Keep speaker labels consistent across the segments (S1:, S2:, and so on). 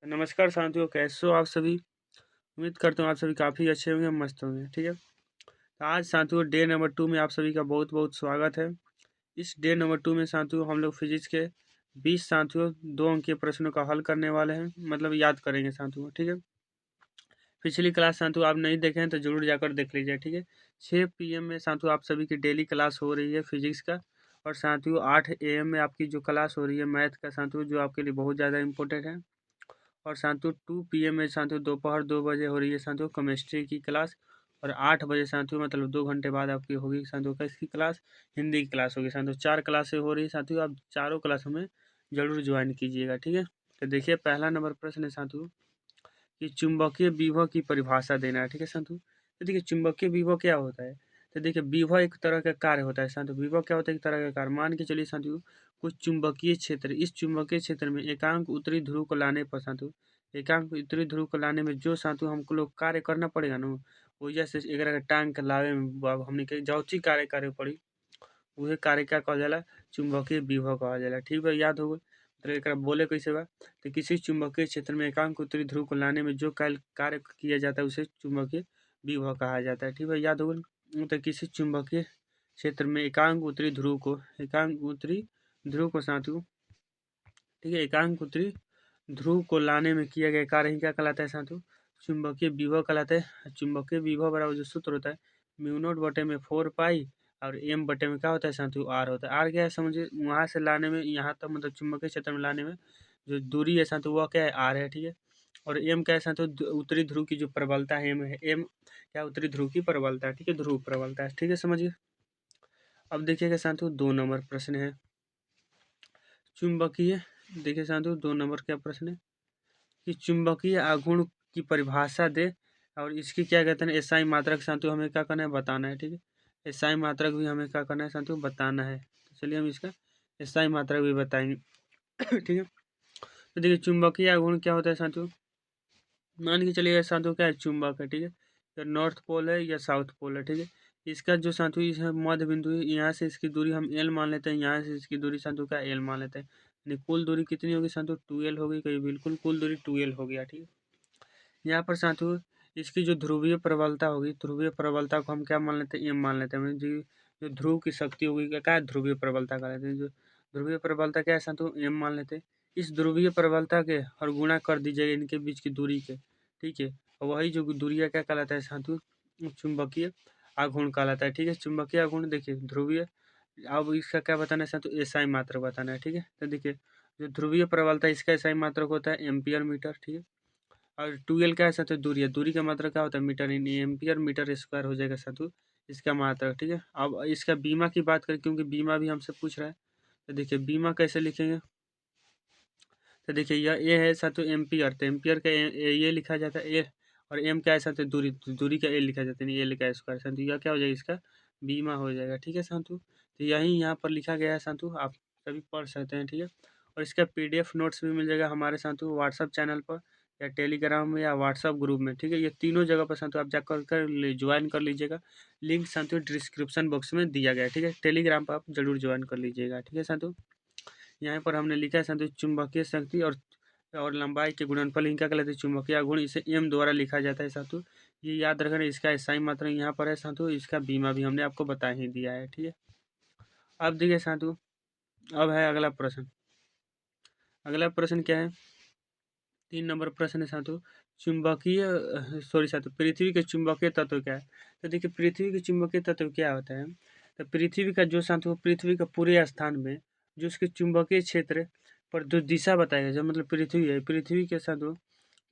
S1: नमस्कार साथियों, कैसे हो आप सभी। उम्मीद करता हूँ आप सभी काफ़ी अच्छे होंगे, मस्त होंगे। ठीक है, तो आज साथियों डे नंबर 2 में आप सभी का बहुत बहुत स्वागत है। इस डे नंबर 2 में साथियों हम लोग फिजिक्स के 20 साथियों 2 अंक के प्रश्नों का हल करने वाले हैं, मतलब याद करेंगे साथियों। ठीक है, पिछली क्लास साथियों आप नहीं देखे हैं तो जरूर जाकर देख लीजिए। ठीक है, 6 PM में साथियों आप सभी की डेली क्लास हो रही है फिजिक्स का, और साथियों 8 AM में आपकी जो क्लास हो रही है मैथ का साथियों, जो आपके लिए बहुत ज़्यादा इंपॉर्टेंट है। और साथियों 2 PM में साथियों दोपहर 2 बजे हो रही है साथियों केमिस्ट्री की क्लास। और 8 बजे साथियों मतलब 2 घंटे बाद आपकी होगी साथियों किसकी क्लास, हिंदी की क्लास होगी साथियों। 4 क्लासें हो रही है साथियों, आप चारों क्लासों में जरूर ज्वाइन कीजिएगा। ठीक है, तो देखिए पहला नंबर प्रश्न है साथियों कि चुंबकीय विभव की परिभाषा देना है। ठीक है साथियों, तो देखिए चुंबकीय विभव क्या होता है। तो देखिए विभव एक तरह का कार्य होता है साथियों। विभव क्या होता है, एक तरह का कार्य। मान के चलिए साथियों कुछ चुंबकीय क्षेत्र, इस चुंबकीय क्षेत्र में एकांक उत्तरी ध्रुव को लाने पर साथियों, एकांक उत्तरी ध्रुव को लाने में जो साथियों हमको लोग कार्य करना पड़ेगा ना, वो जैसे एकरा के टांग के लावे में हमने के जौची कार्य करे पड़ी, उहे कार्य क्या कहल जाला, चुंबकीय विभव कहल जाला। ठीक बा, याद हो गइल। तो एकरा बोले कैसे बा, तो किसी चुंबकीय क्षेत्र में एकांक उत्तरी ध्रुव को लाने में जो कार्य किया जाता है उसे चुंबकीय विभव कहा जाता है। ठीक है, याद हो गइल। तो किसी चुंबकीय क्षेत्र में एकांक उत्तरी ध्रुव को साथियों, ठीक है, एकांक उत्तरी ध्रुव को लाने में किया गया कार्य ही क्या कहलाता है साथियों, चुंबकीय विभव कहलाता है। चुंबकीय विभव बराबर जो सूत्र होता है म्यू नॉट बटे में 4 पाई, और एम बटे में क्या होता है साथियों, आर होता है। आर क्या है समझिए, वहाँ से लाने में यहाँ तक मतलब चुंबकीय क्षेत्र में लाने में जो दूरी है साथियों वह क्या है, आर है। ठीक है, और एम क्या है साथियों, उत्तरी ध्रुव की जो प्रबलता है एम है। एम क्या, उत्तरी ध्रुव की प्रबलता है। ठीक है, ध्रुव प्रबलता है। ठीक है, समझिए। अब देखिएगा साथियों 2 नंबर प्रश्न है चुंबकीय। देखिए साथियों 2 नंबर क्या प्रश्न है कि चुंबकीय आघूर्ण की परिभाषा दे, और इसकी क्या कहते हैं एसआई मात्रक साथियों हमें क्या करना है, बताना है। ठीक है, एसआई मात्रक भी हमें क्या करना है साथियों, बताना है। तो चलिए हम इसका एसआई मात्रक भी बताएंगे। ठीक है, तो देखिए चुंबकीय आघूर्ण क्या होता है साथियों, मान के चलिए साथियों क्या है, चुंबक है। ठीक है, या नॉर्थ पोल है या साउथ पोल है। ठीक है, इसका जो साथियों इस मध्य बिंदु है, यहाँ से इसकी दूरी हम एल मान लेते हैं, यहाँ से इसकी दूरी साथियों क्या एल मान लेते हैं। यानी कुल दूरी कितनी होगी साथियों, 2L होगी। कहीं बिल्कुल कुल दूरी 2L हो गया। ठीक है, यहाँ पर साथियों इसकी जो ध्रुवीय प्रबलता होगी, ध्रुवीय प्रबलता को हम क्या मान लेते हैं, एम मान लेते हैं। जी, जो ध्रुव की शक्ति होगी क्या है, ध्रुवीय प्रबलता का लेते हैं। जो ध्रुवीय प्रबलता क्या है साथियों, एम मान लेते हैं। इस ध्रुवीय प्रबलता के और गुणा कर दीजिएगा इनके बीच की दूरी के। ठीक है, और वही जो दूरिया क्या कहलाता है साथियों, चुंबकीय आघूर्ण कहलाता है। ठीक है, चुंबकीय आघूर्ण देखिए ध्रुवीय। अब इसका क्या बताना है साथियों, एसआई मात्रक बताना है। ठीक है, तो देखिए जो ध्रुवीय प्रबलता इसका एसआई मात्रक होता है एम्पियर मीटर। ठीक है, और 2L क्या है साथियों, दूरी है। दूरी का मात्रा क्या होता है, metre in ampere metre square हो जाएगा साथियों इसका मात्रा। ठीक है, अब इसका बीमा की बात करें, क्योंकि बीमा भी हमसे पूछ रहा है, तो देखिए बीमा कैसे लिखेंगे। तो देखिए यह ए है साथियों एम्पियर, तो एम्पियर का ये लिखा जाता है ए, और एम क्या है साथियों, दूरी, दूरी का ए लिखा जाता है, ए का स्क्वायर साथियों, यह क्या हो जाएगा, इसका बीमा हो जाएगा। ठीक है साथियों, तो यही यहाँ पर लिखा गया है साथियों, आप सभी पढ़ सकते हैं। ठीक है, और इसका PDF नोट्स भी मिल जाएगा हमारे साथियों व्हाट्सअप चैनल पर, या टेलीग्राम में, या व्हाट्सअप ग्रुप में। ठीक है, ये तीनों जगह पर साथियों आप जाकर ज्वाइन कर लीजिएगा। लिंक साथियों डिस्क्रिप्शन बॉक्स में दिया गया है। ठीक है, टेलीग्राम पर आप जरूर ज्वाइन कर लीजिएगा। ठीक है साथियों, यहाँ पर हमने लिखा है साथियों चुंबकीय शक्ति और लंबाई के गुणनफल इनका कहलाते हैं चुंबकीय आघूर्ण, इसे एम द्वारा लिखा जाता है साथियों। ये याद रखना, इसका एसआई मात्रा यहाँ पर है साथियों, इसका बीमा भी हमने आपको बता ही दिया है। ठीक है, अब देखिए साथियों, अब है अगला प्रश्न। अगला प्रश्न क्या है, 3 नंबर प्रश्न है साथियों चुंबकीय सॉरी साथियों, पृथ्वी के चुंबकीय तत्व क्या है। तो देखिए पृथ्वी के चुंबकीय तत्व क्या होता है, तो पृथ्वी का जो साथियों, पृथ्वी का पूरे स्थान में जो उसके चुंबकीय क्षेत्र पर जो दिशा बताएगा, जो मतलब पृथ्वी है, पृथ्वी के साथियों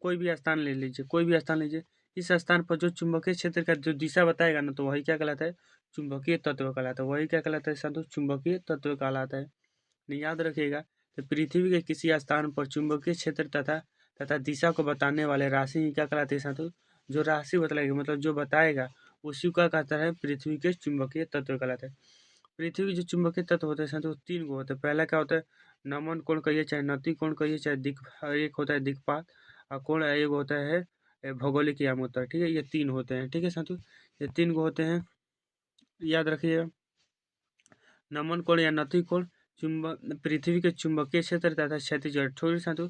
S1: कोई भी स्थान ले लीजिए, कोई भी स्थान लीजिए, इस स्थान पर जो चुंबकीय क्षेत्र का जो दिशा बताएगा ना, तो वही क्या कहलाता है, चुंबकीय तत्व कहलाता है। वही क्या कहलाता है साथियों, चुंबकीय तत्व कहलाता है। नहीं, याद रखिएगा। तो पृथ्वी के किसी स्थान पर चुंबकीय क्षेत्र तथा दिशा को बताने वाले राशि ही क्या कहलाते हैं साथियों, जो राशि बतलाएगी मतलब जो बताएगा उसी का कहता है पृथ्वी के चुंबकीय तत्व कहलाता है। पृथ्वी के जो चुंबकीय तत्व होते हैं साथियों 3 गो होते हैं। पहला क्या होता है, नमन कोण कहिए चाहे नति कोण कहिए चाहे दिक, एक होता है दिक्पात, और कोण एक होता है भौगोलिक यामोत्तर। ठीक है, ये 3 होते हैं। ठीक है साथियों, ये 3 गो होते हैं, याद रखिएगा। नमन कोण या नति कोण चुंबक पृथ्वी के चुंबकीय क्षेत्र तथा क्षैतिज छोड़ साथियों,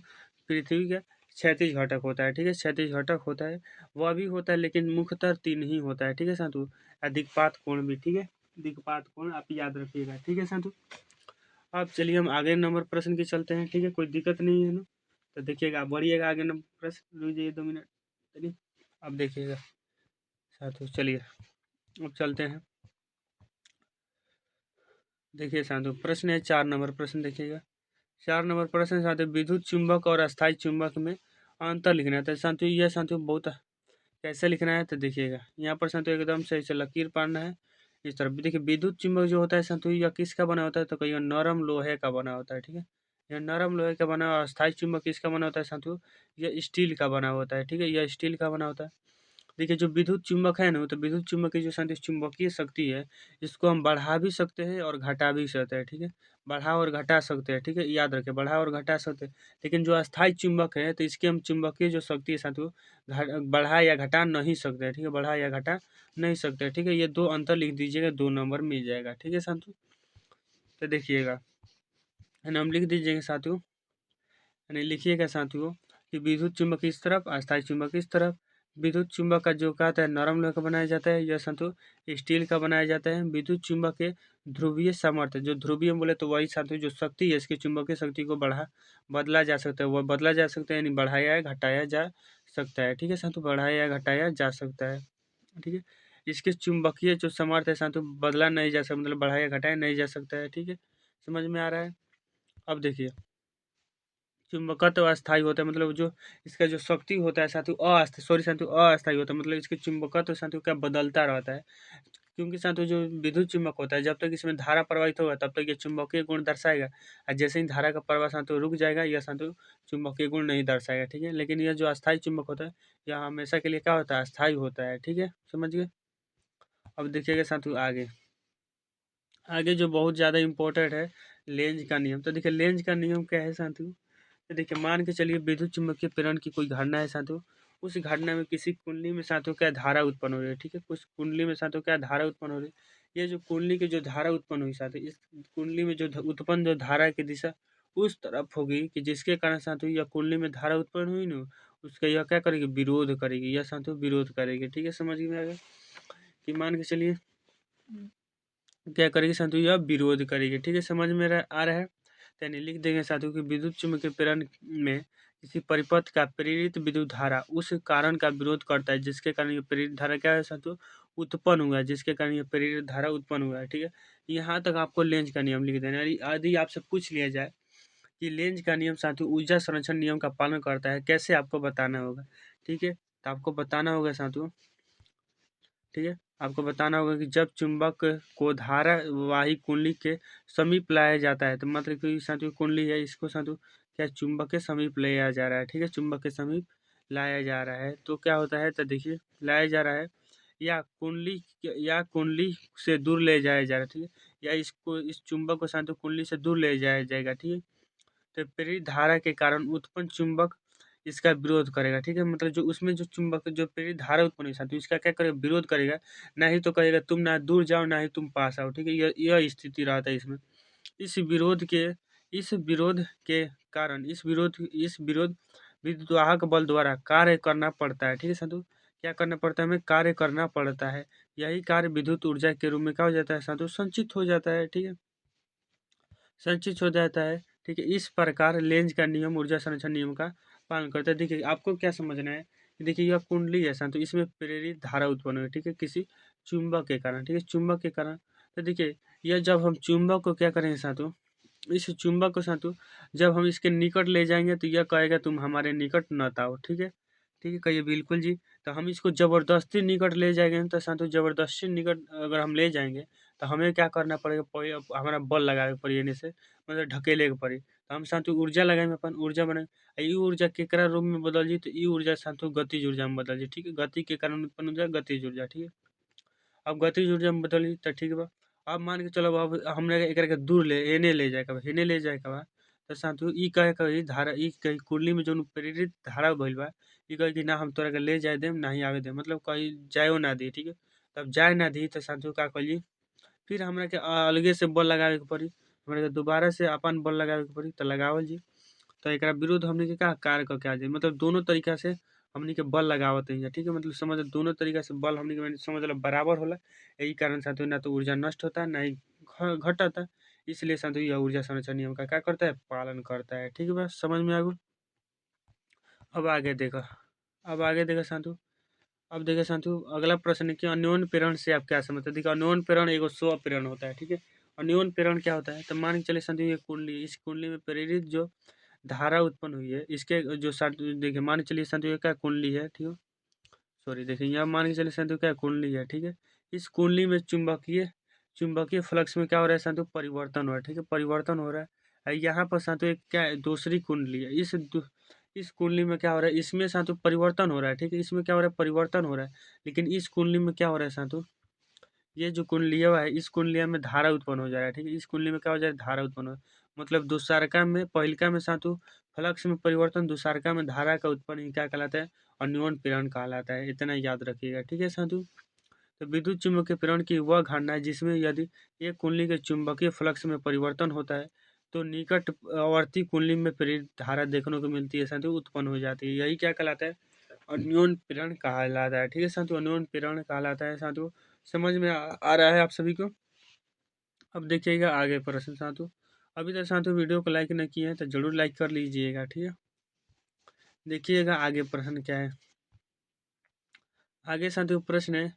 S1: पृथ्वी के क्षैतिज घटक होता है, ठीक है, क्षैतिज घटक होता है, वह भी होता है लेकिन मुख्यतः 3 ही होता है, ठीक है साधु। दिक्पात कोण भी, ठीक है, दिक्पात कोण आप याद रखिएगा, ठीक है साधु। अब चलिए हम आगे नंबर प्रश्न की चलते हैं, ठीक है, कोई दिक्कत नहीं है ना। तो देखिएगा, बढ़िएगा आगे नंबर प्रश्न, रुक जाइए 2 मिनट, चलिए अब देखिएगा साधु, चलिए अब चलते हैं। देखिए साधु, प्रश्न है 4 नंबर प्रश्न, देखिएगा 4 नंबर प्रश्न साधु, विद्युत चुंबक और अस्थायी चुंबक में अंतर लिखना है। तो साधु यह साधु बहुत कैसे लिखना है, तो देखिएगा यहाँ पर संतु एकदम सही से लकीर पाड़ना है इस तरफ। देखिए विद्युत चुंबक जो होता है संतु यह किसका बना होता है, तो कहीं नरम लोहे का बना होता है, ठीक है, यह नरम लोहे का बना। और अस्थायी चुंबक किसका बना होता है संतु, यह स्टील का बना होता है, ठीक है, यह स्टील का बना होता है। देखिए जो विद्युत चुंबक है ना, तो विद्युत चुंबक की जो संतु चुंबकीय शक्ति है, इसको हम बढ़ा भी सकते हैं और घटा भी सकते हैं, ठीक है, बढ़ा और घटा सकते हैं, ठीक है, याद रखें, बढ़ा और घटा सकते हैं। लेकिन जो अस्थायी चुंबक है, तो इसकी हम चुंबकीय जो शक्ति है साथियों, बढ़ा या घटा नहीं सकते हैं, ठीक है, बढ़ा या घटा नहीं सकते हैं, ठीक है। ये 2 अंतर लिख दीजिएगा, 2 नंबर मिल जाएगा, ठीक है साथियों। तो देखिएगा नाम लिख दीजिएगा साथियों, यानी लिखिएगा साथियों कि विद्युत चुंबक इस तरफ, अस्थायी चुंबक इस तरफ। विद्युत चुंबक का जो कहता है नरम लोहे का बनाया जाता है, यह साथियों स्टील का बनाया जाता है। विद्युत चुंबक के ध्रुवीय सामर्थ्य, जो ध्रुवीय बोले तो वही साथियों जो शक्ति है, इसकी चुंबकीय शक्ति को बदला जा सकता है, वह बदला जा सकता है, यानी बढ़ाया या घटाया जा सकता है, ठीक है साथियों, बढ़ाया या घटाया जा सकता है, ठीक है। इसके चुंबकीय जो सामर्थ्य है साथियों बदला नहीं जा सकता, मतलब बढ़ाया घटाया नहीं जा सकता है, ठीक है, समझ में आ रहा है। अब देखिए चुंबकत्व अस्थायी होता है, मतलब जो इसका जो शक्ति होता है साथियों अस्थायी होता है, मतलब इसके चुंबकत्व साथियों क्या बदलता रहता है। क्योंकि साथियों जो विद्युत चुंबक होता है, जब तक इसमें धारा प्रवाहित होगा तब तक ये चुंबकीय गुण दर्शाएगा, और जैसे ही धारा का प्रवाह साथियों रुक जाएगा, यह साथियों चुंबकीय गुण नहीं दर्शाएगा, ठीक है। लेकिन यह जो अस्थायी चुंबक होता है, यह हमेशा के लिए क्या होता है, अस्थायी होता है, ठीक है, समझ गए। अब देखिएगा साथियों आगे, आगे जो बहुत ज़्यादा इम्पोर्टेंट है, लेंज का नियम। तो देखिए लेंज का नियम क्या है साथियों, तो देखिए मान के चलिए विद्युत चुम्बकीय प्रेरण की कोई घटना है साथियों, उस घटना में किसी कुंडली में साथियों क्या धारा उत्पन्न हो रही है, ठीक है, कुछ कुंडली में साथियों क्या धारा उत्पन्न हो रही है। ये जो कुंडली की जो धारा उत्पन्न हुई साथियों, इस कुंडली में जो उत्पन्न जो धारा की दिशा उस तरफ होगी कि जिसके कारण साथियों यह कुंडली में धारा उत्पन्न हुई ना, उसका यह क्या करेगी, विरोध करेगी, यह साथियों विरोध करेगी, ठीक है, समझ में आ गया। कि मान के चलिए क्या करेगी साथियों, यह विरोध करेगी, ठीक है, समझ में आ रहा है। यानी लिख देंगे साथियों कि विद्युत चुम्बकीय प्रेरण में किसी परिपथ का प्रेरित विद्युत धारा उस कारण का विरोध करता है जिसके कारण ये प्रेरित धारा क्या है साथियों उत्पन्न हुआ है, जिसके कारण ये प्रेरित धारा उत्पन्न हुआ है, ठीक है। यहाँ तक आपको लेंज का नियम लिख देना है। यदि आपसे पूछ लिया जाए कि लेंज का नियम साथियों ऊर्जा संरक्षण नियम का पालन करता है, कैसे आपको बताना होगा, ठीक है, तो आपको बताना होगा साथियों, ठीक है, आपको बताना होगा कि जब चुंबक को धारावाही कुंडली के समीप लाया जाता है, तो मतलब कि साथियों कुंडली है, इसको साथियों क्या चुंबक के समीप लाया जा रहा है, ठीक है, चुंबक के समीप लाया जा रहा है, तो क्या होता है, तो देखिए लाया जा रहा है या कुंडली से दूर ले जाया जा रहा है, ठीक है, या इसको इस चुंबक को साथियों कुंडली से दूर ले जाया जाएगा, ठीक है। तो प्रेरित धारा के कारण उत्पन्न चुंबक इसका विरोध करेगा, ठीक है, मतलब जो उसमें जो चुंबक जो प्रेरित धारा उत्पन्न हुई साथियों इसका क्या करेगा, विरोध करेगा। ना ही तो कहेगा तुम ना दूर जाओ ना ही तुम पास आओ, ठीक है, यह स्थिति रहता है इसमें। इस विरोध के इस विरोध के कारण इस विरोध विद्युतवाहक बल द्वारा कार्य करना पड़ता है, ठीक है साथियों, क्या करना पड़ता है, हमें कार्य करना पड़ता है। यही कार्य विद्युत ऊर्जा के रूप में क्या हो जाता है साथियों, संचित हो जाता है, ठीक है, संचित हो जाता है, ठीक है। इस प्रकार लेंज का नियम ऊर्जा संरक्षण नियम का पालन करता है। देखिए आपको क्या समझना है कि देखिए यह कुंडली है साथियों, इसमें प्रेरित धारा उत्पन्न हुई, ठीक है, किसी चुंबक के कारण, ठीक है, चुंबक के कारण। तो देखिए यह जब हम चुंबक को क्या करेंगे साथियों, इस चुंबक को साथियों जब हम इसके निकट ले जाएंगे तो यह कहेगा तुम हमारे निकट न आओ, ठीक है, ठीक है, कहिए बिल्कुल जी। तो हम इसको ज़बरदस्ती निकट ले जाएंगे तो साथियों ज़बरदस्ती निकट अगर हम ले जाएंगे तो हमें क्या करना पड़ेगा, पहले हमारा बल लगावे पड़ी एने से, मतलब ढकेले के पड़ी, तो हम साथियों ऊर्जा लगाएंगे, अपन ऊर्जा बनाए, ई ऊर्जा केकरा रूप में बदल जी, तो ई ऊर्जा साथियों गतिज ऊर्जा में बदल जी, ठीक है, गति के कारण उत्पन्न हो जाए गतिज ऊर्जा, ठीक है। अब गतिज ऊर्जा में बदली तो ठीक बा। अब मान के चलो अब हमने एकरा के दूर ले एने ले जाए के बा, हेने ले जाए के बा, तो साथियों ई कहे कही धारा ई कही कुंडली में जौन प्रेरित धारा भइल बा, ई कहे कि ना हम तोरा के ले जाए देम ना ही आवे देम, मतलब कहीं जायो ना दी, ठीक है। तब जाए ना दी तो साथियों का करी, फिर हमरा के अलगे से बल लगावे के पड़ी, हमरा के दोबारा से अपन बल लगावे के पड़ी, तो लगावल जी। तो एकरा विरुद्ध हमनी के का कार्य क के आ जाई, मतलब दोनों तरीका से हमनी के बल लगावत हई, ठीक है। मतलब समझ दोनों तरीका से बल हमनी के माने समझ लो बराबर होला। यही कारण साथियों ना तो ऊर्जा नष्ट होता है ना ही घटता है। इसलिए साथियों यह ऊर्जा संरक्षण नियम का क्या करता है, पालन करता है, ठीक है। बस समझ में आ गया। अब आगे देखा, अब आगे देखा साथियों, अब देखिए साथियों अगला प्रश्न है कि अन्योन्य प्रेरण से आप क्या समझते हैं। देखिए अन्योन्य प्रेरण एगो स्व प्रेरण होता है, ठीक है। अन्योन्य प्रेरण क्या होता है, तो मान के चलिए साथियों ये कुंडली, इस कुंडली में प्रेरित जो धारा उत्पन्न हुई है, इसके जो देखिए मान के चलिए साथियों ये क्या कुंडली है, ठीक है। सॉरी देखिए यहाँ मान के चलिए साथियों क्या कुंडली है, ठीक है। इस कुंडली में चुंबकीय चुंबकीय फ्लक्स में क्या हो रहा है साथियों, परिवर्तन हो रहा है, ठीक है, परिवर्तन हो रहा है। यहाँ पर साथियों एक क्या है, दूसरी कुंडली है। इस कुंडली में क्या हो रहा है, इसमें साथियों परिवर्तन हो रहा है, ठीक है। इसमें क्या हो रहा है, परिवर्तन हो रहा है। लेकिन इस कुंडली में क्या हो रहा है साथियों, ये जो कुंडलिया है इस कुंडलिया में धारा उत्पन्न हो जा रहा है, ठीक है। इस कुंडली में क्या हो जा रहा है, धारा उत्पन्न हो, मतलब दुसारका में पहिलका में साथियों फ्लक्स में परिवर्तन, दुसारका में धारा का उत्पन्न ही क्या कहलाता है, अन्योन्य प्रेरण कहलाता है। इतना याद रखिएगा, ठीक है साथियों। तो विद्युत चुम्बकीय प्रेरण की वह घटना है जिसमें यदि एक कुंडली के चुंबकीय फ्लक्स में परिवर्तन होता है तो निकटवर्ती कुंडली में प्रेरित धारा देखने को मिलती है साथियों, उत्पन्न हो जाती है। यही क्या कहलाता है, अन्योन्य प्रेरण कहलाता है, ठीक है साथियों। अन्योन्य प्रेरण कहलाता है साथियों। समझ में आ रहा है आप सभी को। अब देखिएगा आगे प्रश्न साथियों। अभी तक साथियों वीडियो को लाइक नहीं किए हैं तो जरूर लाइक कर लीजिएगा, ठीक है। देखिएगा आगे प्रश्न क्या है। आगे साथियों प्रश्न है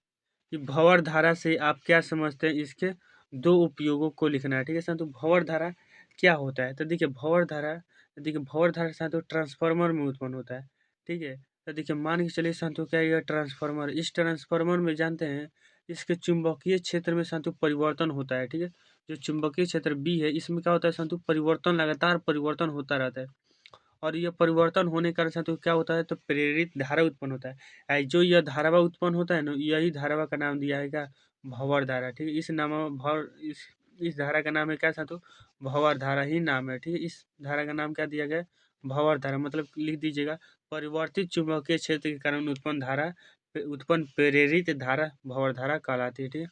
S1: कि भंवर धारा से आप क्या समझते हैं, इसके दो उपयोगों को लिखना है, ठीक है साथियों। भंवर धारा क्या होता है, तो देखिए भंवर धारा साथियों ट्रांसफार्मर में उत्पन्न होता है, ठीक है। तो देखिए मान के चलिए साथियों क्या यह ट्रांसफार्मर, इस ट्रांसफार्मर में जानते हैं इसके चुंबकीय क्षेत्र में साथियों परिवर्तन होता है, ठीक है। जो चुंबकीय क्षेत्र बी है इसमें क्या होता है साथियों, परिवर्तन, लगातार परिवर्तन होता रहता है। और यह परिवर्तन होने के कारण साथियों क्या होता है, तो प्रेरित धारा उत्पन्न होता है। जो यह धारावा उत्पन्न होता है ना, यही धारावा का नाम दिया है क्या, भंवर धारा, ठीक है। इस नाम भंवर इस धारा का नाम है क्या साथियों, भंवर धारा ही नाम है, ठीक है। इस धारा का नाम क्या दिया गया है, भंवर धारा, मतलब लिख दीजिएगा परिवर्तित चुंबकीय क्षेत्र के कारण उत्पन्न प्रेरित धारा भंवर धारा कहलाती है, ठीक है।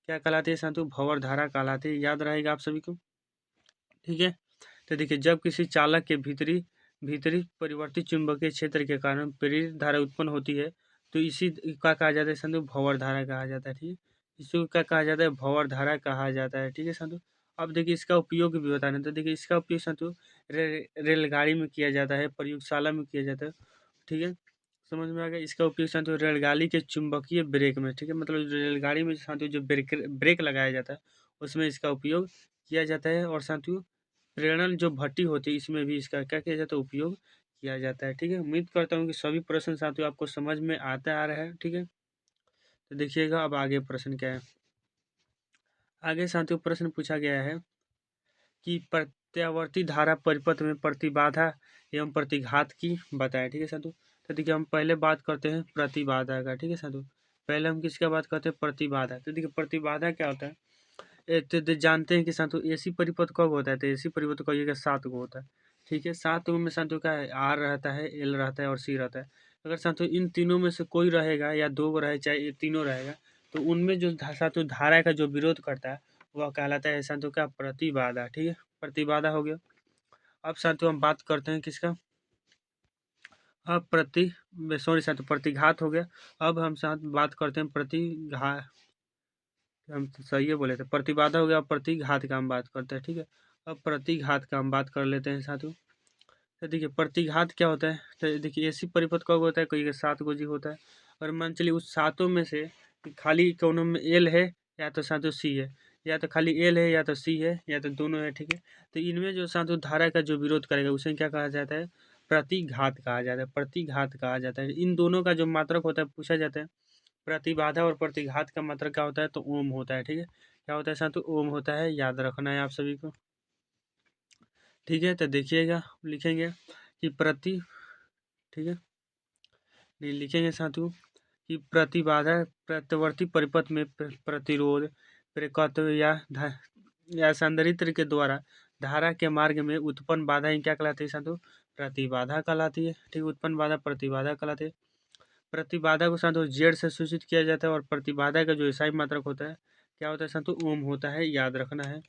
S1: क्या कहलाती है साथियों, भंवर धारा कहलाती है, याद रहेगा आप सभी को, ठीक है। तो देखिए जब किसी चालक के भीतरी भीतरी परिवर्तित चुंबकीय क्षेत्र के कारण प्रेरित धारा उत्पन्न होती है तो इसी का कहा जाता है संतु भंवर धारा कहा जाता है, ठीक है। इसको क्या कहा जाता है, भंवर धारा कहा जाता है, ठीक है संतु। अब देखिए इसका उपयोग भी बताना है। तो देखिए इसका उपयोग संतु रेलगाड़ी में किया जाता है, प्रयोगशाला में किया जाता है, ठीक है। समझ में आ गया। इसका उपयोग संतु रेलगाड़ी के चुंबकीय ब्रेक में, ठीक है, मतलब रेलगाड़ी में संतु जो ब्रेक ब्रेक लगाया जाता है उसमें इसका उपयोग किया जाता है। और साथियों प्रेरण जो भट्टी होती है इसमें भी इसका क्या किया जाता है, उपयोग किया जाता है, ठीक है। उम्मीद करता हूँ कि सभी प्रश्न साथियों आपको समझ में आता आ रहा है, ठीक है। तो देखिएगा अब आगे प्रश्न क्या है। आगे साथियों प्रश्न पूछा गया है कि प्रत्यावर्ती धारा परिपथ में प्रतिबाधा एवं प्रतिघात की बताएं, ठीक है साथियों। तो देखिए हम पहले बात करते हैं प्रतिबाधा का, ठीक है साथियों। पहले हम किसका बात करते हैं, प्रतिबाधा। तो देखिए प्रतिबाधा क्या होता है, जानते हैं कि साथियों एसी परिपथ कब होता है, तो एसी परिपथ कहिएगा 7 गो होता है, ठीक है। 7 गो में साथियों का है आर रहता है, एल रहता है और सी रहता है। अगर साथियों इन तीनों में से कोई रहेगा या 2 गो रहे चाहे ये तीनों रहेगा तो उनमें जो साथियों धारा का जो विरोध करता है वह कहलाता है साथियों का प्रतिबाधा, ठीक है। प्रतिबाधा हो गया। अब साथियों हम बात करते हैं किसका, अब सॉरी साथियों प्रतिघात हो गया। अब हम साथ बात करते हैं प्रतिघात, हम तो सही है बोले थे, प्रतिबाधा हो गया। अब प्रतिघात का हम बात करते हैं, ठीक है। अब प्रतिघात का हम बात कर लेते हैं साथियों। तो देखिए प्रतिघात क्या होता है, तो देखिए एसी परिपथ कब होता है, कोई 7 गो जी होता है। और मान चलिए उस सातों में से खाली कोनो में एल है या तो साथियों सी है, या तो खाली एल है या तो सी है या तो दोनों है, ठीक है। तो इनमें जो साथियों धारा का जो विरोध करेगा उसे क्या कहा जाता है, प्रतिघात कहा जाता है, प्रतिघात कहा जाता है। इन दोनों का जो मात्रक होता है पूछा जाता है, प्रतिबाधा और प्रतिघात का मात्रक क्या होता है, तो ओम होता है, ठीक है। क्या होता है साथियों, ओम होता है, याद रखना है आप सभी को, ठीक है। तो देखिएगा लिखेंगे कि ठीक है, नहीं लिखेंगे साथियों कि प्रतिबाधा प्रत्यवर्ती परिपथ में प्रतिरोध प्रेरकत्व या संधारित्र के द्वारा धारा के मार्ग में उत्पन्न बाधा ही क्या कहलाती है साथियों, प्रतिबाधा कहलाती है, ठीक। उत्पन्न बाधा प्रतिबाधा कहलाती है। प्रतिबाधा को साथियों जेड से सूचित किया जाता है और प्रतिबाधा का जो ईसाई मात्रक होता है क्या होता है साथियों, ओम होता है, याद रखना है।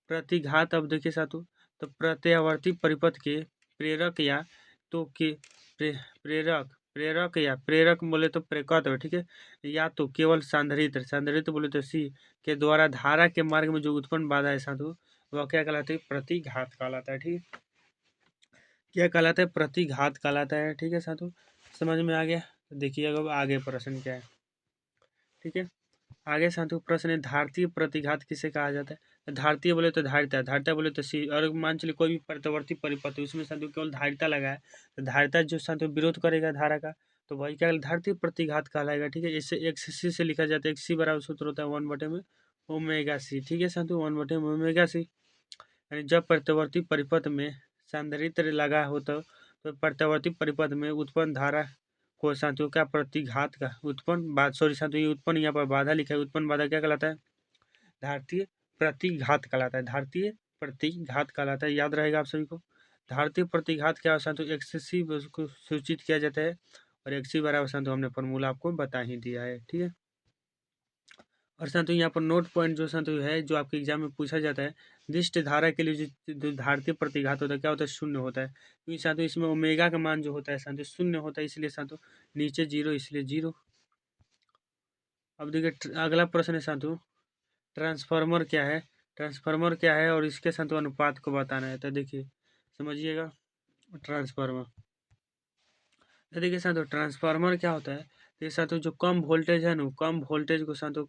S1: प्रतिघात, अब देखिए साथियों तो प्रत्यावर्ती परिपथ के प्रेरक या तो के प्रेरक या प्रेरक बोले तो प्रेरकत्व, ठीक है, या तो केवल संधारित्र बोले तो सी के द्वारा धारा के मार्ग में जो उत्पन्न बाधा है साधु वह क्या कहलाता है? प्रतिघात कहलाता है। ठीक है, क्या कहलाता है? प्रतिघात कहलाता है। ठीक है साधु, समझ में आ गया? तो देखिए अब आगे प्रश्न क्या है। ठीक है, आगे साधु प्रश्न है धारतीय प्रतिघात किसे कहा जाता है? धारतीय बोले तो धारिता बोले तो सी, और मान चलिए कोई भी प्रत्यावर्ती परिपथ उसमें साधु केवल धारिता लगा है तो धारिता जो साधु विरोध करेगा धारा का तो वही क्या धारतीय प्रतिघात कहलाएगा। ठीक है, इससे एक सी से लिखा जाता है, एक सी बराबर सूत्र होता है 1/में ओमेगा सी। ठीक है साधु, 1/में ओमेगा सी। यानी जब प्रत्यावर्ती परिपथ में संधारित्र लगा हो तो प्रत्यावर्ती परिपथ में उत्पन्न धारा को साथियों का प्रतिघात का उत्पन्न साथियों ये उत्पन्न यहाँ पर बाधा लिखा है, उत्पन्न बाधा क्या कहलाता है? धारतीय प्रतिघात कहलाता है। धारतीय प्रतिघात कहलाता है, याद रहेगा आप सभी को। धारतीय प्रतिघात क्या है साथियों? एक्सेसी को सूचित किया जाता है और एक्सी बराबर साथियों हमने फॉर्मूला आपको बता ही दिया है। ठीक है, और साथियों यहाँ पर नोट पॉइंट जो साथियों है जो आपके एग्जाम में पूछा जाता है, दिष्ट धारा के लिए जो धारतीय प्रतिघात होता है क्या होता है? शून्य होता है, क्योंकि साथियों इसमें ओमेगा का मान जो होता है साथियों शून्य होता है, इसलिए साथियों नीचे जीरो इसलिए जीरो। अब देखिए अगला प्रश्न है साथियों ट्रांसफार्मर क्या है? ट्रांसफार्मर क्या है और इसके साथ अनुपात को बताना है। तो देखिए समझिएगा ट्रांसफार्मर। तो देखिए साथियों ट्रांसफार्मर क्या होता है? ये साथियों जो कम वोल्टेज है ना, कम वोल्टेज को साथियों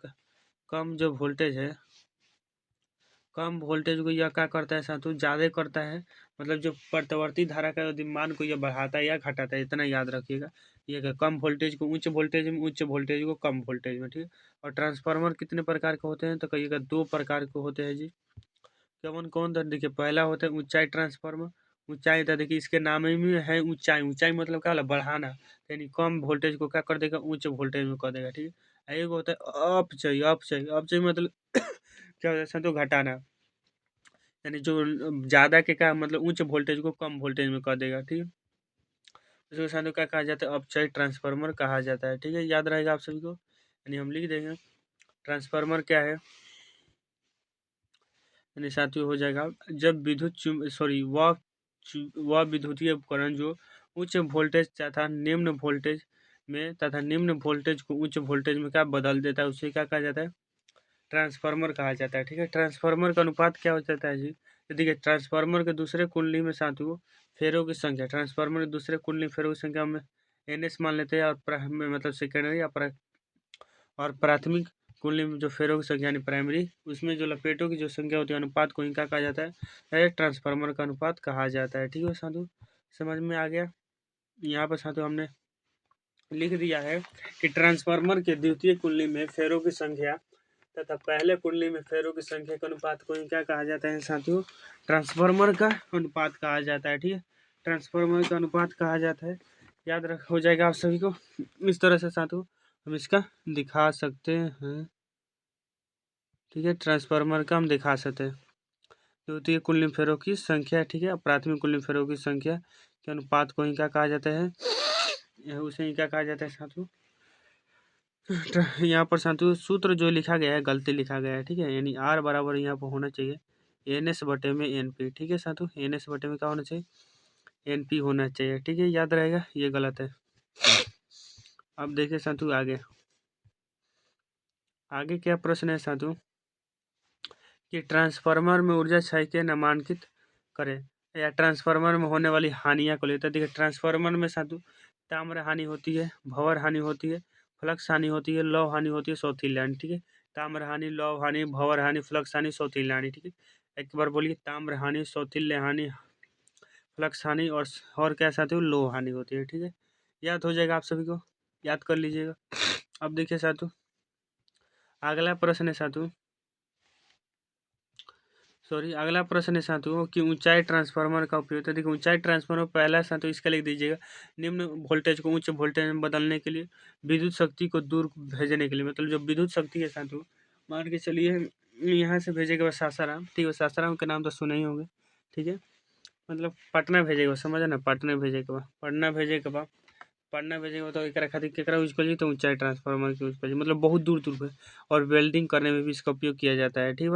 S1: कम जो वोल्टेज है, कम वोल्टेज को यह क्या करता है साथियों? ज़्यादा करता है, मतलब जो प्रत्यावर्ती धारा का मान को यह बढ़ाता है या घटाता है, इतना याद रखिएगा। ये कम वोल्टेज को उच्च वोल्टेज में, उच्च वोल्टेज को कम वोल्टेज में। ठीक है, और ट्रांसफार्मर कितने प्रकार के होते हैं? तो कहिएगा 2 प्रकार के होते हैं जी। कौन कौन? तो देखिए पहला होता है ऊंचाई ट्रांसफार्मर। ऊंचाई तो देखिए इसके नाम में है ऊंचाई, ऊंचाई मतलब क्या होला? बढ़ाना, यानी कम वोल्टेज को क्या कर देगा? उच्च वोल्टेज में कर देगा। ठीक है, एक होता है अपचय। अपचय मतलब क्या होता है तो घटाना, यानी जो ज़्यादा के क्या मतलब उच्च वोल्टेज को कम वोल्टेज में कर देगा। ठीक है, उसके साथ क्या कहा जाता है? अपचय ट्रांसफार्मर कहा जाता है। ठीक है, याद रहेगा आप सभी को, यानी हम लिख देंगे ट्रांसफार्मर क्या है, यानी साथियों हो जाएगा जब वह विद्युतीय उपकरण जो उच्च वोल्टेज तथा निम्न वोल्टेज को उच्च वोल्टेज में क्या बदल देता है, उसे क्या कहा जाता है? ट्रांसफार्मर कहा जाता है। ठीक है, ट्रांसफार्मर का अनुपात क्या हो जाता है जी? तो देखिए ट्रांसफार्मर के दूसरे कुंडली में साथियों फेरों की संख्या, ट्रांसफार्मर के दूसरे कुंडली फेरों की संख्या में NS मान लेते हैं, और मतलब सेकेंडरी और प्राथमिक कुंडली में जो फेरों की संख्या यानी प्राइमरी, उसमें जो लपेटों की जो संख्या होती है अनुपात को इनका कहा जाता है ट्रांसफार्मर का अनुपात कहा जाता है। ठीक है साधु, समझ में आ गया? यहाँ पर साधु हमने लिख दिया है कि ट्रांसफार्मर के द्वितीय कुंडली में फेरों की संख्या तथा पहले कुंडली में फेरों की संख्या के अनुपात को क्या कहा जाता है साथियों? ट्रांसफार्मर का अनुपात कहा जाता है। ठीक है, ट्रांसफार्मर का अनुपात कहा जाता है, याद रख हो जाएगा आप सभी को। इस तरह से साथियों हम इसका दिखा सकते हैं। ठीक है, ट्रांसफार्मर का हम दिखा सकते हैं द्वितीय कुंडली फेरों की संख्या, ठीक है, प्राथमिक कुंडली फेरों की संख्या के अनुपात को ही क्या कहा जाता है? उसे ही क्या कहा जाता है साथियों? यहाँ पर साथियों सूत्र जो लिखा गया है गलती लिखा गया है। ठीक है, यानी R बराबर यहाँ पर होना चाहिए NS बटे में NP। ठीक है साथियों, NS बटे में क्या होना चाहिए? NP होना चाहिए। ठीक है, याद रहेगा, ये गलत है। अब देखिए साथियों आगे क्या प्रश्न है साथियों कि ट्रांसफार्मर में ऊर्जा क्षय के नामांकित करें, या ट्रांसफार्मर में होने वाली हानियाँ को लेते हैं। देखिए ट्रांसफार्मर में साथियों ताम्र हानि होती है, भंवर हानि होती है, फ्लक्स हानि होती है, लौह हानि होती है, सौतील्य हानि। ठीक है, ताम्र हानि, लौह हानि, भंवर हानि, फ्लक्स हानि, सौतील्य हानि। ठीक है, एक बार बोलिए ताम्र हानि, सौतील्य हानि, फ्लक्स हानि और क्या साथियों? लौह हानि होती है। ठीक है, याद हो जाएगा आप सभी को, याद कर लीजिएगा। अब देखिए साथियों अगला प्रश्न है साथियों अगला प्रश्न है साथियों कि ऊंचाई ट्रांसफार्मर का उपयोग। तो देखिए ऊंचाई ट्रांसफार्मर पहला साथियों इसका लिख दीजिएगा निम्न वोल्टेज को उच्च वोल्टेज में बदलने के लिए, विद्युत शक्ति को दूर भेजने के लिए, मतलब जो विद्युत शक्ति है साथियों मान के चलिए यहाँ से भेजेगा सासाराम। ठीक है, सासाराम के नाम तो सुने ही होंगे। ठीक है, मतलब पटना भेजेगा, समझ ना, पटना भेजेगा तो एक खातिर केकरा यूज करिए तो ऊंचाई ट्रांसफार्मर की यूज करिए, मतलब बहुत दूर दूर पे, और वेल्डिंग करने में भी इसका उपयोग किया जाता है। ठीक है,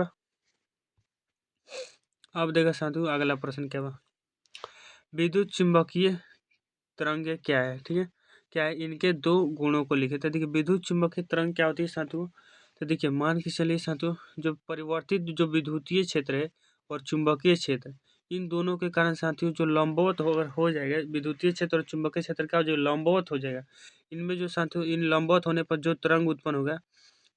S1: अब देखा साथियों अगला प्रश्न क्या हुआ। विद्युत चुंबकीय तरंगे क्या है, ठीक है, क्या है, इनके दो गुणों को लिखे। तो देखिए विद्युत चुंबकीय तरंग क्या होती है साथियों। तो देखिए मान के चलिए साथियों, जो परिवर्तित जो विद्युतीय क्षेत्र है और चुंबकीय क्षेत्र, इन दोनों के कारण साथियों जो लंबवत हो जाएगा, विद्युतीय क्षेत्र और चुंबकीय क्षेत्र का जो लंबवत हो जाएगा, इनमें जो साथियों इन लंबवत होने पर जो तरंग उत्पन्न होगा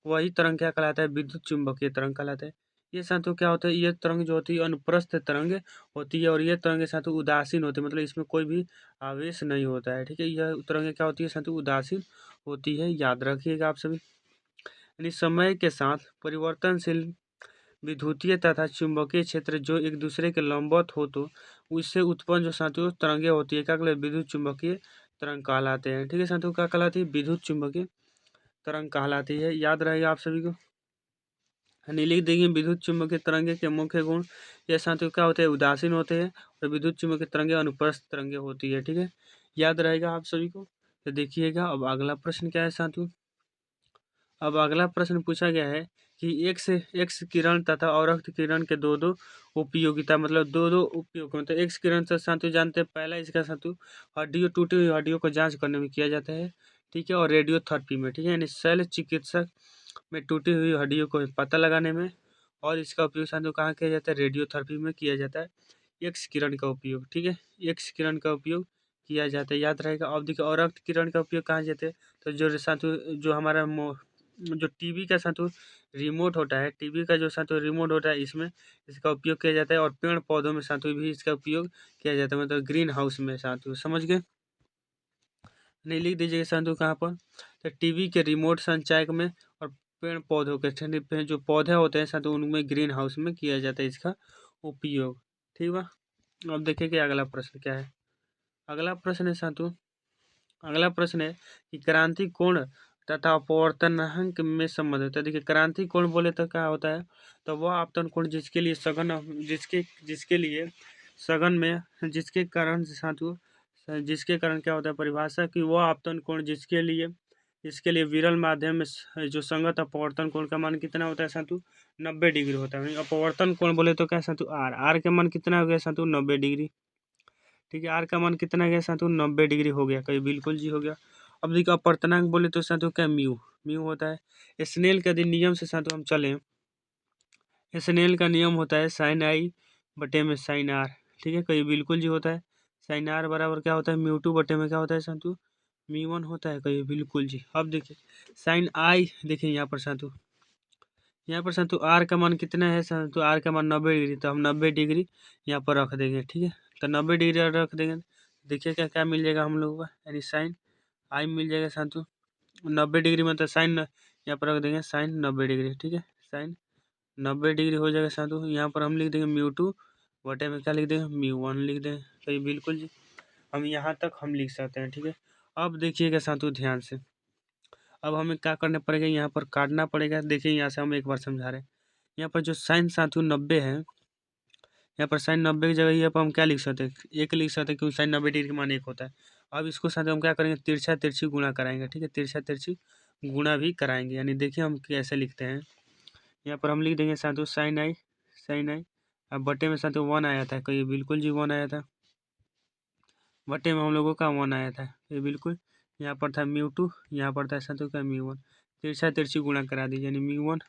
S1: वही तरंग क्या कहलाता है, विद्युत चुंबकीय तरंग कहलाता है। ये साथियों क्या होता है, ये तरंग जो होती है अनुप्रस्थ तरंग होती है और ये तरंग साथियों उदासीन होती है, मतलब इसमें कोई भी आवेश नहीं होता है, ठीक है। यह तरंग क्या होती है साथियों, उदासीन होती है, याद रखिएगा आप सभी। यानी समय के साथ परिवर्तनशील विद्युतीय तथा चुंबकीय क्षेत्र जो एक दूसरे के लंबवत हो तो उससे उत्पन्न जो साथियों तरंगे होती है क्या कहलाती है, विद्युत चुंबकीय तरंग कहलाते हैं, ठीक है साथियों। क्या कहलाती है, विद्युत चुंबकीय तरंग कहलाती है, याद रहेगा आप सभी को। लिख देंगे विद्युत चुंबकीय तरंगे के मुख्य गुण, ये साथियों क्या होते हैं, उदासीन होते हैं और विद्युत चुंबकीय तरंगे अनुप्रस्थ तरंगे होती है, ठीक है, याद रहेगा आप सभी को। तो देखिएगा अब अगला प्रश्न क्या है साथियों। अब अगला प्रश्न पूछा गया है कि एक्स किरण तथा अवरक्त किरण के दो दो उपयोगिता, मतलब दो दो उपयोग, मतलब एक्स किरण से साथियों जानते हैं, पहला इसका साथियों हड्डियों, टूटी हुई हड्डियों को जांच करने में किया जाता है, ठीक है, और रेडियोथेरेपी में, ठीक है, यानी शल्य चिकित्सक में टूटी हुई हड्डियों को पता लगाने में, और इसका उपयोग साथियों कहाँ किया जाता है, रेडियोथेरेपी में किया जाता है, एक्स किरण का उपयोग, ठीक है, एक्स किरण का उपयोग किया जाता है, याद रहेगा। अब देखिए अवरक्त किरण का उपयोग कहाँ जाते हैं, तो जो साथियों जो हमारा जो टीवी का साथियों रिमोट होता है, टीवी का जो साथियों रिमोट होता है, इसमें इसका उपयोग किया जाता है, और पेड़ पौधों में साथियों भी इसका उपयोग किया जाता है, मतलब ग्रीन हाउस में साथियों, समझ गए। नहीं लिख दीजिएगा साथियों कहाँ पर, तो टीवी के रिमोट संचायक में, और पेड़ पौधों के जो पौधे होते हैं साथियों उनमें ग्रीन हाउस में किया जाता है इसका उपयोग, ठीक बा। अब देखिए कि अगला प्रश्न क्या है। अगला प्रश्न है साथियों, अगला प्रश्न है कि क्रांति कोण तथा अपवर्तनांक में संबंध होता है। देखिए क्रांति कोण बोले तो क्या होता है, तो वह आपतन कोण जिसके लिए सघन, जिसके लिए सघन में, जिसके कारण साथियों, जिसके कारण क्या होता है परिभाषा कि वह आपतन कोण जिसके लिए विरल माध्यम में जो संगत अपवर्तन कोण का मान कितना होता है साथियों, 90 डिग्री होता है। अपवर्तन कोण बोले तो क्या साथियों, आर के मान कितना हो गया साथियों, 90 डिग्री, ठीक है, आर का मान कितना गया साथियों, 90 डिग्री हो गया, कहीं बिल्कुल जी हो गया। अब देखिए अपवर्तनांक बोले तो साथियों क्या, म्यू म्यू होता है। स्नेल के यदि नियम से साथियों हम चलें, स्नेल का नियम होता है साइन आई बटे में साइन आर, ठीक है, कहीं बिल्कुल जी होता है। साइन आर बराबर क्या होता है, म्यू टू बटे में क्या होता है साथियों, म्यू वन होता है, कहीं बिल्कुल जी। अब देखिए साइन आई, देखिए यहाँ पर साथियों, यहाँ पर साथियों आर का मान कितना है साथियों, आर का मान 90 डिग्री, तो हम 90 डिग्री यहाँ पर रख देंगे, ठीक है, तो 90 डिग्री रख देंगे। देखिए क्या क्या मिल जाएगा हम लोगों का, यानी साइन आई मिल जाएगा साथियों 90 डिग्री, मतलब साइन यहाँ पर रख देंगे साइन 90 डिग्री, ठीक है, साइन 90 डिग्री हो जाएगा साथियों। यहाँ पर हम लिख देंगे म्यू टू बटे में क्या लिख देंगे, म्यू वन लिख देंगे, तो ये बिल्कुल जी हम यहाँ तक हम लिख सकते हैं, ठीक है। अब देखिएगा साथियों ध्यान से, अब हमें क्या करना पड़ेगा, यहाँ पर काटना पड़ेगा। देखिए यहाँ से हम एक बार समझा रहे हैं, यहाँ पर जो साइन साथियों 90 है, यहाँ पर साइन 90 की जगह यहाँ पर हम क्या लिख सकते हैं, एक लिख सकते हैं, क्योंकि साइन 90 डिग्री का मान एक होता है। अब इसको साथ हम क्या करेंगे, तिरछा तिरछी गुणा कराएंगे, ठीक है, तिरछा तिरछी गुणा भी कराएंगे, यानी देखिए हम कैसे लिखते हैं। यहाँ पर हम लिख देंगे साथियों साइन आई अब बटे में साथियों 1 आया था, कहिए बिल्कुल जी 1 आया था, बटे में हम लोगों का 1 आया था, ये बिल्कुल। यहाँ पर था म्यू टू, यहाँ पर था साथियों का म्यू वन, तिरछा तिरछी गुणा करा दीजिए, यानी म्यू वन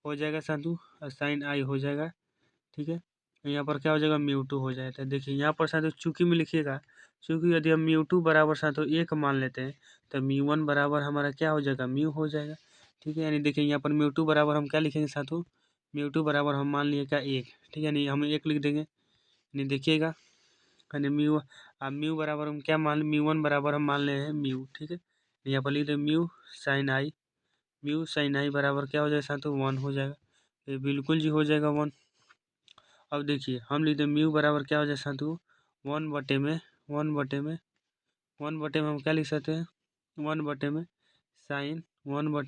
S1: हो जाएगा साथियों और साइन आई हो जाएगा, ठीक है। यहाँ पर क्या हो जाएगा, म्यू टू हो जाएगा। देखिए यहाँ पर साथियों चूंकि में लिखिएगा, चूंकि यदि हम म्यू टू बराबर साथियों 1 मान लेते हैं, तो म्यू वन बराबर हमारा क्या हो जाएगा, म्यू हो जाएगा, ठीक है। यानी देखिए यहाँ पर म्यू टू बराबर हम क्या लिखेंगे साथियों, म्यू टू बराबर हम मान लिए क्या 1, ठीक है, नहीं हम 1 लिख देंगे, यानी देखिएगा, यानी म्यू बराबर हम क्या मान, म्यू वन बराबर हम मान ले हैं म्यू, ठीक है। यहाँ पर लिख दें म्यू साइन आई बराबर क्या हो जाएगा साथियों, 1 हो जाएगा, ये बिल्कुल जी हो जाएगा 1। अब देखिए हम लिखते हैं म्यू बराबर क्या हो जाए साथियों, 1 बटे में हम क्या लिख सकते हैं, 1 बटे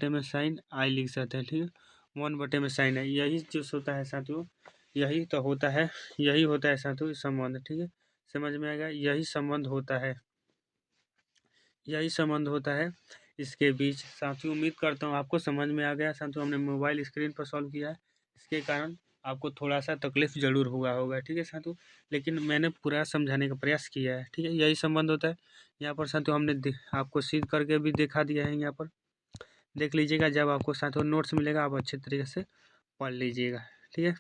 S1: में साइन आई लिख सकते हैं, ठीक है, 1 बटे में साइन आई, यही जो होता है साथियों, यही तो होता है, यही होता है साथियों संबंध, ठीक है, समझ में आएगा, यही संबंध होता है, यही संबंध होता है इसके बीच साथियों। उम्मीद करता हूँ आपको समझ में आ गया साथियों, हमने मोबाइल स्क्रीन पर सॉल्व किया है, इसके कारण आपको थोड़ा सा तकलीफ जरूर हुआ होगा, ठीक है साथियों, लेकिन मैंने पूरा समझाने का प्रयास किया है, ठीक है। यही संबंध होता है। यहाँ पर साथियों हमने आपको सिद्ध करके भी दिखा दिया है, यहाँ पर देख लीजिएगा। जब आपको साथियों नोट्स मिलेगा आप अच्छे तरीके से पढ़ लीजिएगा, ठीक है।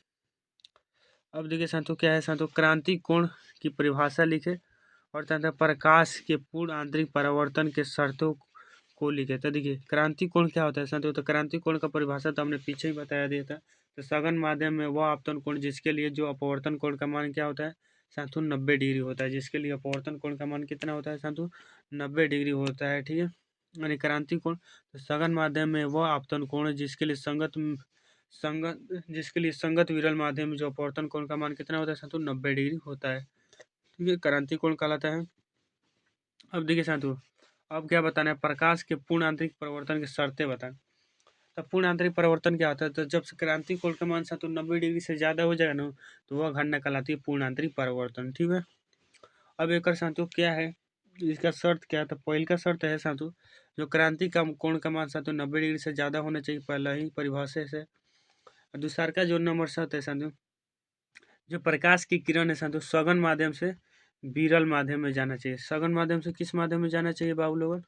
S1: अब देखिए साथियों क्या है साथियों, क्रांति कोण की परिभाषा लिखे और तथा प्रकाश के पूर्ण आंतरिक परावर्तन के शर्तों को लिखे। तो देखिए क्रांति कोण क्या होता है साथियों, तो क्रांति कोण का परिभाषा तो हमने पीछे ही बताया दिया था। तो सघन माध्यम में वह आपतन कोण जिसके लिए जो अपवर्तन कोण का मान क्या होता है साथियों 90 डिग्री होता है, जिसके लिए अपवर्तन कोण का मान कितना होता है साथियों 90 डिग्री होता है, ठीक है। यानी क्रांति कोण तो सघन माध्यम में वह आपतन कोण जिसके लिए संगत विरल माध्यम में जो अपवर्तन कोण का मान कितना होता है साथियों 90 डिग्री होता है, ठीक है। क्रांति कोण कहलाता है। अब देखिए साथियों अब क्या बताना है, प्रकाश के पूर्ण आंतरिक परिवर्तन की शर्तें बताएं। तो पूर्ण आंतरिक परिवर्तन क्या होता है, तो जब क्रांति कोण का मान साथियों 90 डिग्री से ज़्यादा हो जाएगा ना तो वह घटना कहलाती है पूर्ण आंतरिक परिवर्तन, ठीक है। अब एक साथियों क्या है, इसका शर्त क्या है, तो पहले का शर्त है साथियों जो क्रांति का कोण का मान साथियों 90 डिग्री से ज़्यादा होना चाहिए पहला ही परिभाषा से। दूसरा का जो नंबर शर्त है साथियों, जो प्रकाश की किरण है साथियों सघन माध्यम से विरल माध्यम में जाना चाहिए। सघन माध्यम से किस माध्यम में जाना चाहिए बाबू लोगों,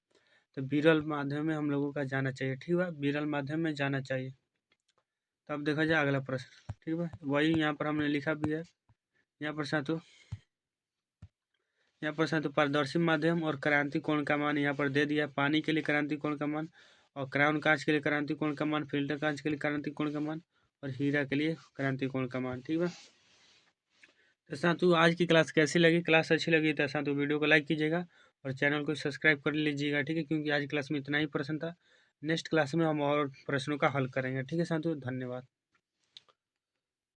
S1: तो विरल माध्यम में हम लोगों का जाना चाहिए, ठीक है। विरल माध्यम में जाना चाहिए। तो अब देखा जाए अगला प्रश्न, ठीक है। वही यहाँ पर हमने लिखा भी है। यहाँ पर पारदर्शी माध्यम और क्रांति कोण का मान यहाँ पर दे दिया। पानी के लिए क्रांति कोण का मान और क्राउन कांच के लिए क्रांति कोण का मान, फिल्टर कांच के लिए क्रांति कोण का मान और हीरा के लिए क्रांति कोण का मान, ठीक है। तो साथियों आज की क्लास कैसी लगी, क्लास अच्छी लगी तो साथियों वीडियो को लाइक कीजिएगा और चैनल को सब्सक्राइब कर लीजिएगा, ठीक है। क्योंकि आज की क्लास में इतना ही प्रश्न था, नेक्स्ट क्लास में हम और प्रश्नों का हल करेंगे, ठीक है साथियों। धन्यवाद।